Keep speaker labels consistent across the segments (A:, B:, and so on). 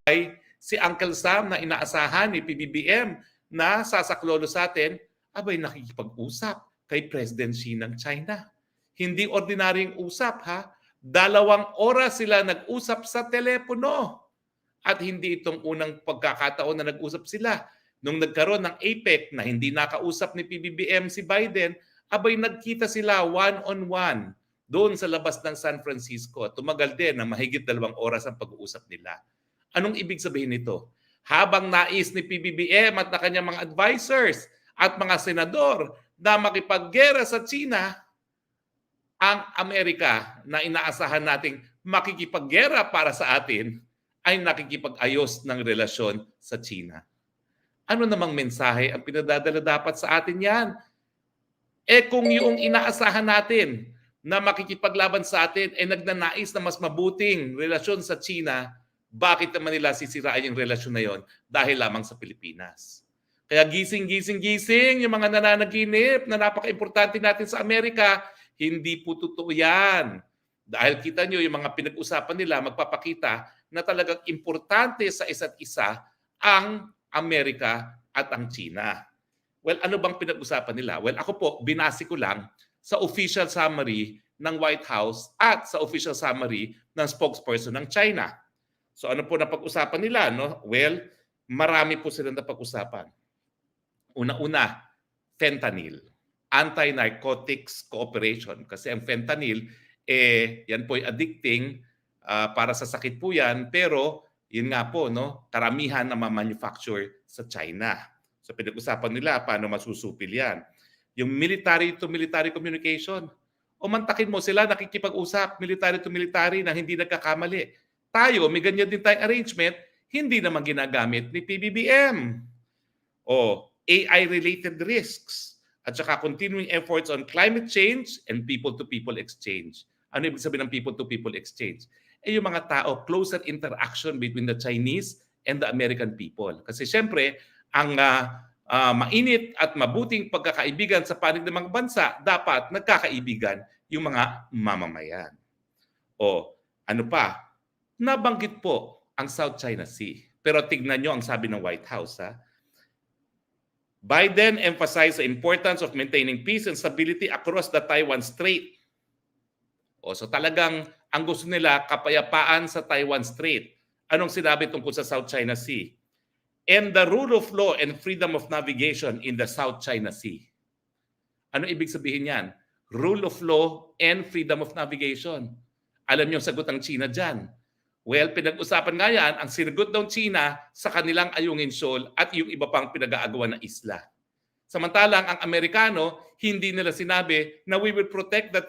A: abay, si Uncle Sam na inaasahan ni PBBM na sasaklolo sa atin, abay nakikipag-usap kay President Xi ng China. Hindi ordinaryong usap ha. 2 oras sila nag-usap sa telepono. At hindi itong unang pagkakataon na nag-usap sila. Nung nagkaroon ng APEC na hindi nakausap ni PBBM si Biden, abay nagkita sila one-on-one doon sa labas ng San Francisco. Tumagal din na mahigit 2 oras ang pag-uusap nila. Anong ibig sabihin nito? Habang nais ni PBBM at na kanyang mga advisors at mga senador na makipaggera sa China, ang Amerika na inaasahan nating makikipaggera para sa atin ay nakikipag-ayos ng relasyon sa China. Ano namang mensahe ang pinadadala dapat sa atin yan? Kung yung inaasahan natin na makikipaglaban sa atin ay nagnanais na mas mabuting relasyon sa China, bakit naman nila sisirain yung relasyon na yon dahil lamang sa Pilipinas? Kaya gising yung mga nananaginip na napaka-importante natin sa Amerika, hindi po totoo yan. Dahil kita nyo yung mga pinag-usapan nila magpapakita na talagang importante sa isa't isa ang Amerika at ang China. Well, ano bang pinag-usapan nila? Well, ako po, binasi ko lang sa official summary ng White House at sa official summary ng spokesperson ng China. So ano po na pag-usapan nila? No? Well, marami po silang napag-usapan. Una-una, fentanyl. Anti-narcotics cooperation. Kasi ang fentanyl, yan po ay addicting para sa sakit po yan. Pero yun nga po, no, karamihan na ma-manufacture sa China. So pinag-usapan nila paano masusupil yan. Yung military to military communication. O mantakin mo sila nakikipag-usap, military to military na hindi nagkakamali. Tayo, may ganyan din tayong arrangement, hindi naman ginagamit ni PBBM. O AI-related risks. At saka continuing efforts on climate change and people-to-people exchange. Ano ibig sabihin ng people-to-people exchange? Yung mga tao, closer interaction between the Chinese and the American people. Kasi syempre, ang mainit at mabuting pagkakaibigan sa panig ng mga bansa, dapat nagkakaibigan yung mga mamamayan. O ano pa? Nabanggit po ang South China Sea. Pero tignan nyo ang sabi ng White House. Biden emphasized the importance of maintaining peace and stability across the Taiwan Strait. So talagang ang gusto nila kapayapaan sa Taiwan Strait. Anong sinabi tungkol sa South China Sea? And the rule of law and freedom of navigation in the South China Sea. Ano ibig sabihin yan? Rule of law and freedom of navigation. Alam niyo ang sagot ng China dyan. Well, pinag-usapan nga yan, ang sinagot ng China sa kanilang Ayungin Shoal at yung iba pang pinag-aagawan na isla. Samantalang ang Amerikano, hindi nila sinabi na we will protect the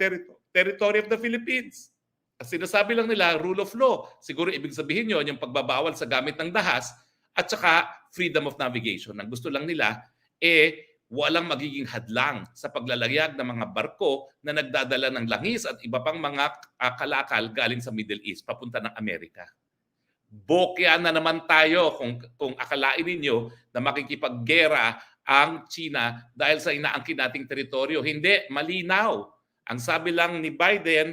A: territory of the Philippines. Sinasabi lang nila, rule of law. Siguro ibig sabihin yun, yung pagbabawal sa gamit ng dahas, at saka freedom of navigation. Ang gusto lang nila, walang magiging hadlang sa paglalayag ng mga barko na nagdadala ng langis at iba pang mga kalakal galing sa Middle East papunta ng Amerika. Bokya na naman tayo kung akalain ninyo na makikipaggera ang China dahil sa inaangkin nating teritoryo. Hindi, malinaw. Ang sabi lang ni Biden,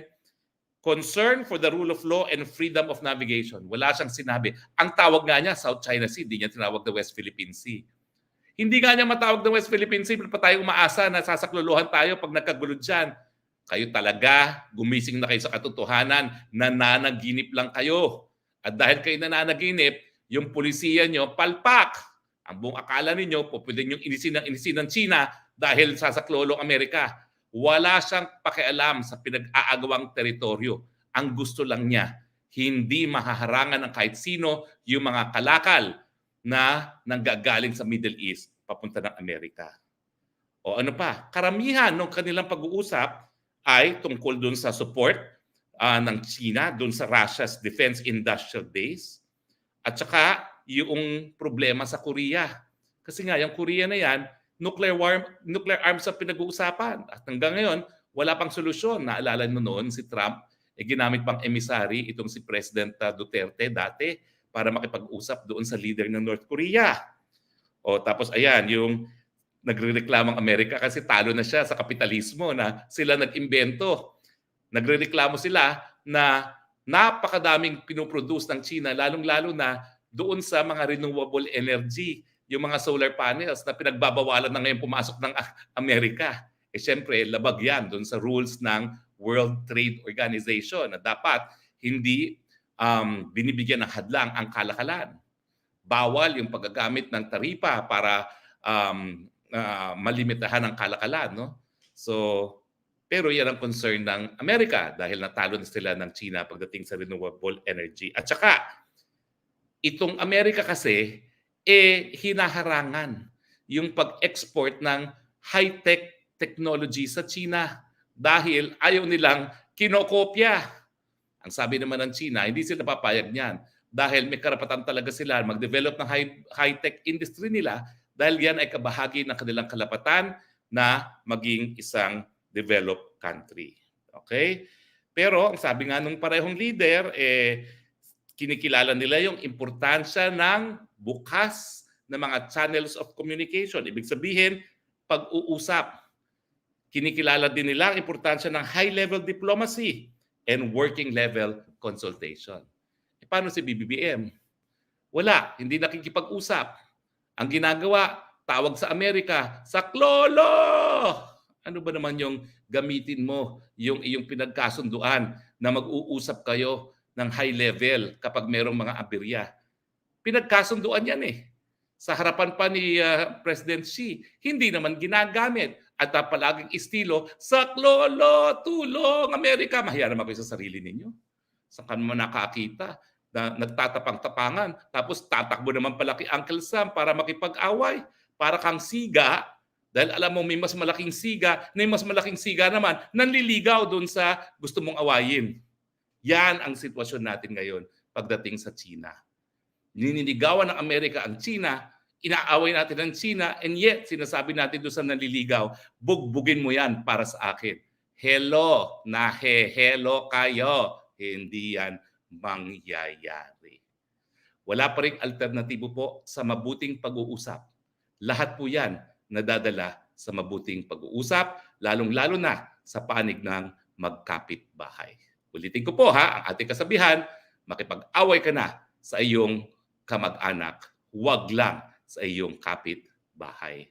A: concern for the rule of law and freedom of navigation. Wala siyang sinabi. Ang tawag nga niya, South China Sea, hindi niya tinawag na West Philippine Sea. Hindi nga niya matawag na West Philippine Sea, pa tayo umaasa na sasakluluhan tayo pag nagkagulo dyan. Kayo talaga, gumising na kayo sa katotohanan, nananaginip lang kayo. At dahil kayo nananaginip, yung pulisiya nyo, palpak. Ang buong akala ninyo, pwede nyo inisin ng China dahil sasaklolong Amerika. Wala siyang pakialam sa pinag-aagawang teritoryo. Ang gusto lang niya, hindi mahaharangan ng kahit sino yung mga kalakal na nanggagaling sa Middle East papunta ng Amerika. O ano pa, karamihan ng kanilang pag-uusap ay tungkol dun sa support ng China, dun sa Russia's defense industrial base, at saka yung problema sa Korea. Kasi nga, yung Korea na yan, nuclear arms ang pinag-uusapan. At hanggang ngayon, wala pang solusyon. Naalala nyo noon si Trump, ginamit pang emissary itong si President Duterte dati para makipag-usap doon sa leader ng North Korea. O tapos ayan, yung nagrereklamang Amerika kasi talo na siya sa kapitalismo na sila nag-imbento. Nagrereklamo sila na napakadaming pinoproduce ng China, lalong-lalo na doon sa mga renewable energy, yung mga solar panels na pinagbabawalan na ngayon pumasok ng Amerika. Eh siyempre, labag yan doon sa rules ng World Trade Organization na dapat hindi binibigyan ng hadlang ang kalakalan. Bawal yung paggagamit ng taripa para malimitahan ang kalakalan. No? So, pero yan ang concern ng Amerika dahil natalo na sila ng China pagdating sa renewable energy. At saka, itong Amerika kasi, hinaharangan yung pag-export ng high-tech technology sa China dahil ayaw nilang kinokopya. Ang sabi naman ng China, hindi sila papayag niyan dahil may karapatan talaga sila mag-develop ng high-tech industry nila dahil yan ay kabahagi ng kanilang kalapatan na maging isang developed country. Okay? Pero ang sabi nga nung parehong leader, kinikilala nila yung importansya ng bukas na mga channels of communication. Ibig sabihin, pag-uusap. Kinikilala din nila ang importansya ng high-level diplomacy and working-level consultation. Paano si BBM? Wala, hindi nakikipag-usap. Ang ginagawa, tawag sa Amerika, saklolo! Ano ba naman yung gamitin mo, yung iyong pinagkasunduan na mag-uusap kayo ng high level kapag merong mga aberya? Pinagkasunduan yan sa harapan pa ni President Xi, hindi naman ginagamit. At palaging estilo, saklolo, tulong, Amerika. Mahiya naman kayo sa sarili ninyo. Saan ka naman nakakita na nagtatapang-tapangan, tapos tatakbo naman pala kay Uncle Sam para makipag-away. Para kang siga, dahil alam mo may mas malaking siga, na may mas malaking siga naman, nanliligaw doon sa gusto mong awayin. Yan ang sitwasyon natin ngayon pagdating sa China. Niniligawan ng Amerika ang China, inaaway natin ang China, and yet sinasabi natin doon sa nanliligaw, bugbugin mo yan para sa akin. Hello, hello kayo. Hindi yan mangyayari. Wala pa rin alternatibo po sa mabuting pag-uusap. Lahat po yan nadadala sa mabuting pag-uusap, lalong-lalo na sa panig ng magkapit-bahay. Ulitin ko po ang ating kasabihan, makipag-away ka na sa iyong kamag-anak, huwag lang sa iyong kapit-bahay.